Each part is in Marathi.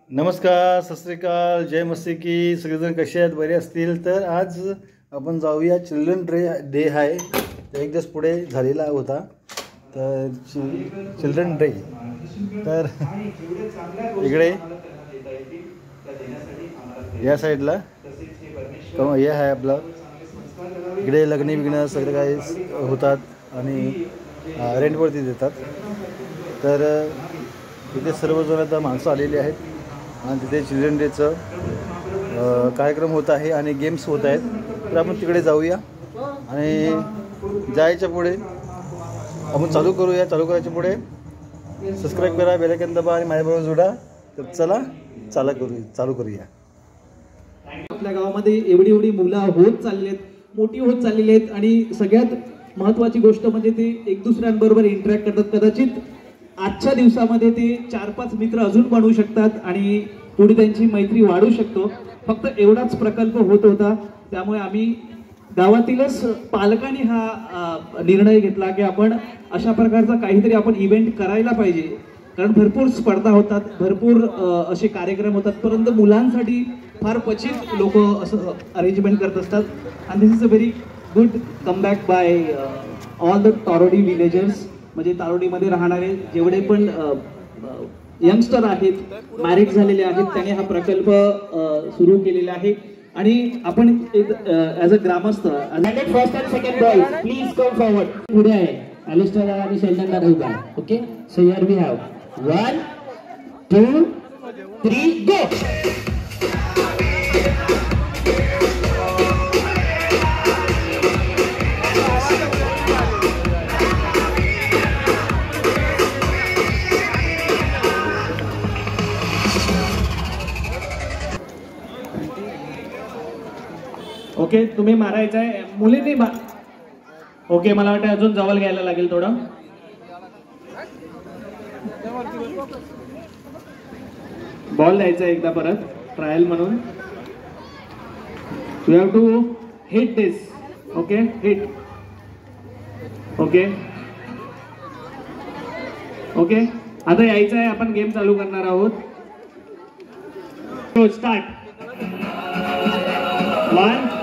नमस्कार, सत श्री अकाल, जय मस्ती की. सगळेजण कसे आहेत? बरे असतील तर आज आपण जाऊया. चिल्ड्रन डे आहे, एक दिवस पुढे झालेला होता. तर चिल्ड्रन डे तर इकडे या साईडला हे आहे आपलं. इकडे लग्न बिग्न सगळं काही होतात आणि रेंटवरती देतात. तर इथे सर्वजण आता माणसं आलेली आहेत आणि तिथे चिल्ड्रन डेचं कार्यक्रम होत आहे आणि गेम्स होत आहेत. तर आपण तिकडे जाऊया आणि जायच्या पुढे आपण चालू करूया. चालू करायच्या पुढे सबस्क्राईब करा, बेल आयकॉन दाबा आणि माझ्याबरोबर जोडा. तर चला चालू करूया. आपल्या गावामध्ये एवढी मुलं होत चालली आहेत, मोठी होत चाललेली आहेत आणि सगळ्यात महत्त्वाची गोष्ट म्हणजे ते एक दुसऱ्यांबरोबर इंटरॅक्ट करतात. कदाचित आजच्या दिवसामध्ये ते 4-5 मित्र अजून बनवू शकतात आणि पुढे त्यांची मैत्री वाढू शकतो. फक्त एवढाच प्रकल्प होत होता. त्यामुळे आम्ही गावातीलच पालकांनी हा निर्णय घेतला की आपण अशा प्रकारचा काहीतरी आपण इव्हेंट करायला पाहिजे. कारण भरपूर स्पर्धा होतात, भरपूर असे कार्यक्रम होतात, परंतु मुलांसाठी फार क्वचित लोक असं अरेंजमेंट करत असतात. And this is a very good comeback by all the Tarodi villagers. म्हणजे तारोडीमध्ये राहणारे जेवढे पण यंगस्टर आहेत, मॅरिड झालेले आहेत, त्यांनी हा प्रकल्प सुरू केलेला आहे. आणि आपण ॲज अ ग्रामस्थ first and second boy please come forward. पुढे आहे ॲलिस्टर आणि शेल्डन दादा. Okay, so here we have 1 2 3 go. Okay, तुम्ही मारायचं आहे, मुलींनी ओके. मला वाटतं अजून जवळ घ्यायला लागेल थोडं. बॉल द्यायचा एकदा परत ट्रायल म्हणून. You have to hit this. Okay, hit. Okay okay, आता यायचं आहे, आपण गेम चालू करणार आहोत. स्टार्ट. 1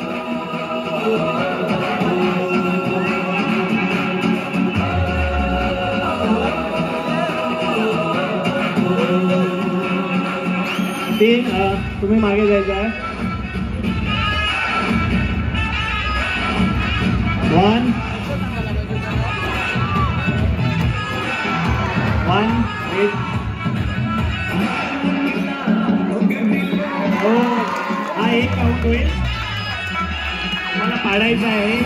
3. तुम्ही मागे जायचं आहे. 1 8. हो, हा एक काउंट होईल. मला पाडायचा आहे.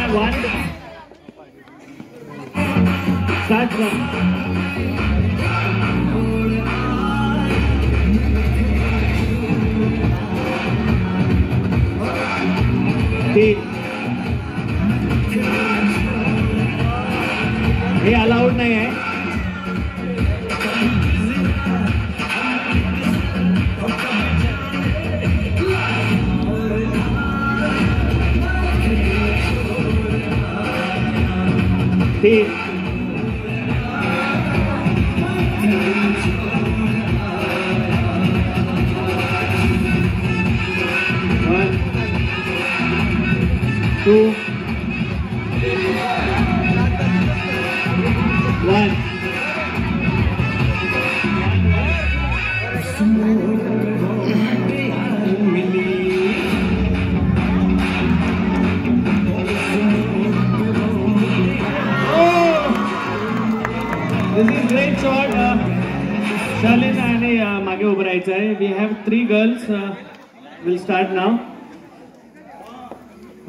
1 स्टार्ट. 3. हे अलाउड नाही आहे. 3. 1 2 1. This is great shot. Shalin आणि मागे उभं राहायचं आहे. We have 3 girls. We'll start now.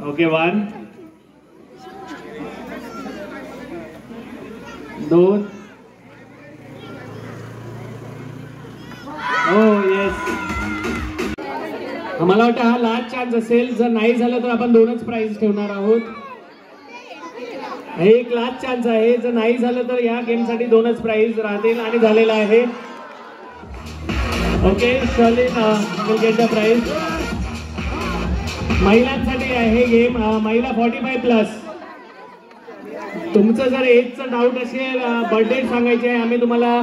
Okay, 1 2. Oh yes. आम्हाला वाटतं हा लास्ट चान्स असेल. जर नाही झालं तर आपण 2च प्राइज ठेवणार आहोत. हे एक लास्ट चान्स आहे. जर नाही झालं तर या गेमसाठी 2च प्राइज राहतील आणि झालेला आहे. Okay, Sherlin will get the prize. महिलांसाठी आहे गेम. महिला 45+. तुमचं जर एजचा डाऊट असेल, बर्थडे सांगायचे आहे, आम्ही तुम्हाला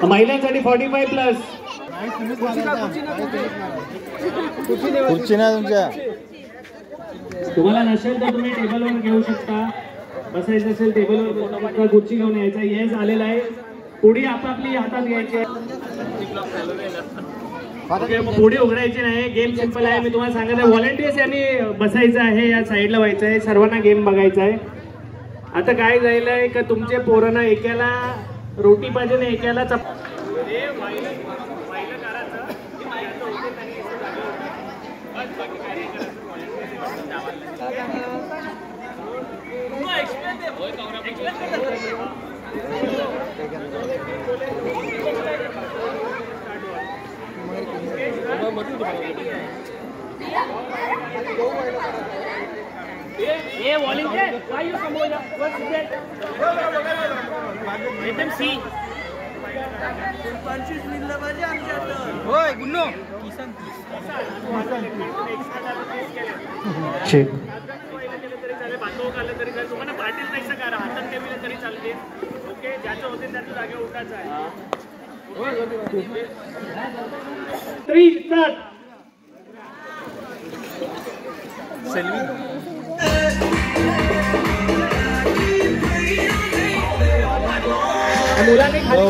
महिलांसाठी 45+. खुर्ची नाही तुमच्या. तुम्हाला नसेल तर तुम्ही टेबलवर घेऊ शकता. बसायचं असेल टेबलवर खुर्ची घेऊन यायचा. येस आलेला आहे. पुढी आपापली हातात घ्यायची आहे. पुढे उघडायची नाही. गेम सिंपल आहे. मी तुम्हाला सांगत आहे व्हॉलेंटियर्स यांनी बसायचं आहे. या साईडला व्हायचं आहे. सर्वांना गेम बघायचा आहे. आता काय झालंय का तुमचे पोरांना एकाला रोटी पाहिजे ना एकाला ये वॉलेंटियर काय यू समोर एकदम सी 25 मिनिटं पाहिजे आमच्याकडे. होय गुन्नो किसान ठीक तरी चालेल. तुम्हाला पाटील पैसा करा हातात ठेवलं तरी चालते. ओके ज्याचं होते त्याचं जागेवर उठायचं आहे. 3 स्टार्ट.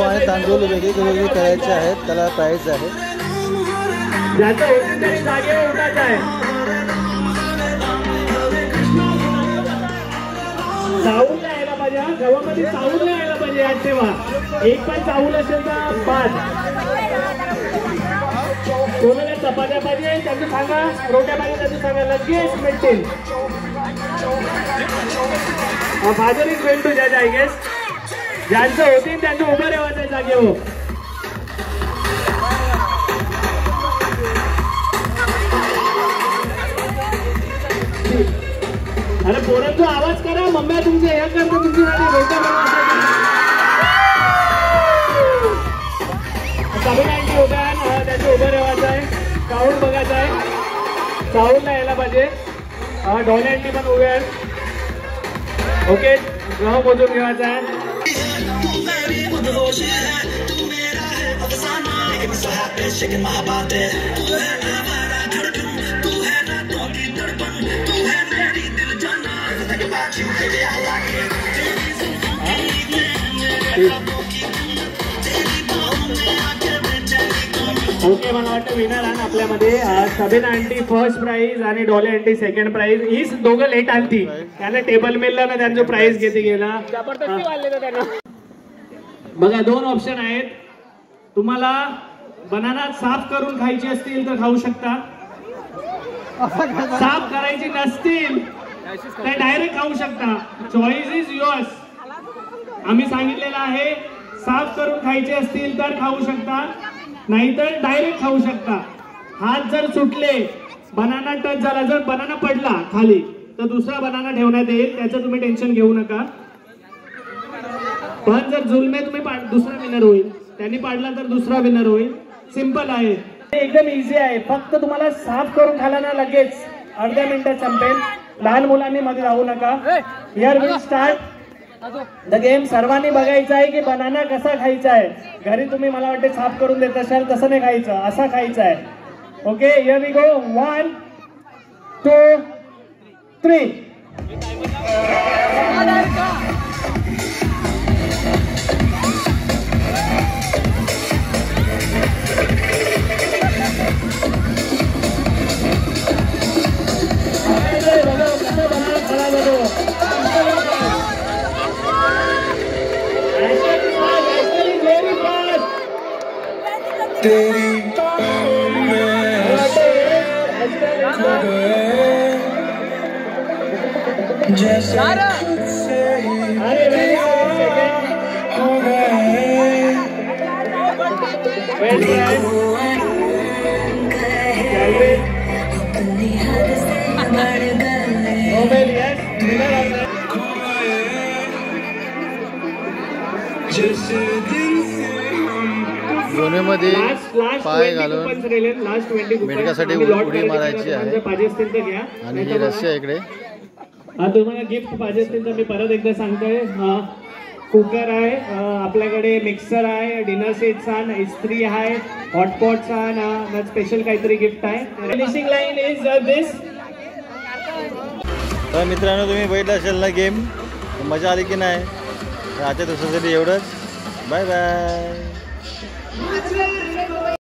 आणि तांदूळ वेगळे करायचे आहेत. त्याला प्राईज आहे. ज्याचं होते तरी जागेवर उठायचं आहे. चावूल नाही यायला पाहिजे. गव्हामध्ये चावूल नाही यायला पाहिजे. यात ठेवा. एक पण चावूल असेल तर बाद. कोणाला चपात्या पाहिजे त्यांचं सांगा. रोट्या पाहिजे त्यांचं सांगा. लगेच मिळतील. फादर इज गोइंग टू जज आय गेस. ज्यांचं होतील त्यांचं उभं राहायचं जागेवर. अरे पोरांचा आवाज करा. मम्म्या तुमच्या या करता तुमच्यासाठी रोट्या सगळ्यांची उभ्या त्याचं उभं राहायचं आहे. चावूल बघायचं आहे. चावूल नाही यायला पाहिजे. डॉल्यांटी पण उभे आहेत. ओके गहू मोजून घेवायचा आहे. ओके मला वाटतं विनर आहे आपल्यामध्ये. सबीना आंटी फर्स्ट प्राइज आणि डॉली आंटी सेकंड प्राइज. ही दोघं लेट आलती. त्याला टेबल मिळलं ना त्यांचं प्राइज घेते गेला. बघा 2 ऑप्शन आहेत. तुम्हाला बनाना साफ करून खायची असतील तर खाऊ शकता. साफ करायची नसतील तर डायरेक्ट खाऊ शकता. Choice is yours. आम्ही सांगितलेलं आहे साफ करून खायचे असतील तर खाऊ शकता नाहीतर डायरेक्ट खाऊ शकता. हात जर सुटले बनाना टच झाला जर बनाना पडला खाली तर दुसरा बनाना ठेवण्यात येईल. त्याचं तुम्ही टेन्शन घेऊ नका. पण जर जुलमे तुम्ही दुसरा विनर होईल. त्यांनी पाडला तर दुसरा विनर होईल. सिंपल आहे. एकदम इझी आहे. फक्त तुम्हाला साफ करून खाला ना लगेच अर्ध्या मिनिटात संपेल. लहान मुलांनी मध्ये राहू नका. Here will start the game. सर्वांनी बघायचं आहे की बनाना कसा खायचा आहे. घरी तुम्ही मला वाटते साफ करून देत असाल तसं नाही खायचं. असा खायचा आहे. Okay here we go. 1 2 3. दोन्हीमध्ये पाय घालून मेडकासाठी उडी मारायची आहे. आणि ही रस्सी आहे इकडे. तुम्हाला गिफ्ट पाहिजे असतील तर मी परत एकदा सांगतोय, कुकर आहे आपल्याकडे, मिक्सर आहे, डिनर सेट आण, इस्त्री आहे, हॉटपॉट्स आण, स्पेशल काहीतरी गिफ्ट आहे. फिनिशिंग लाईन इज दिस. तर मित्रांनो, तुम्ही बघितला असेल ना गेम, मजा आली की नाही? तर आजच्या दिवसासाठी एवढंच. Bye bye.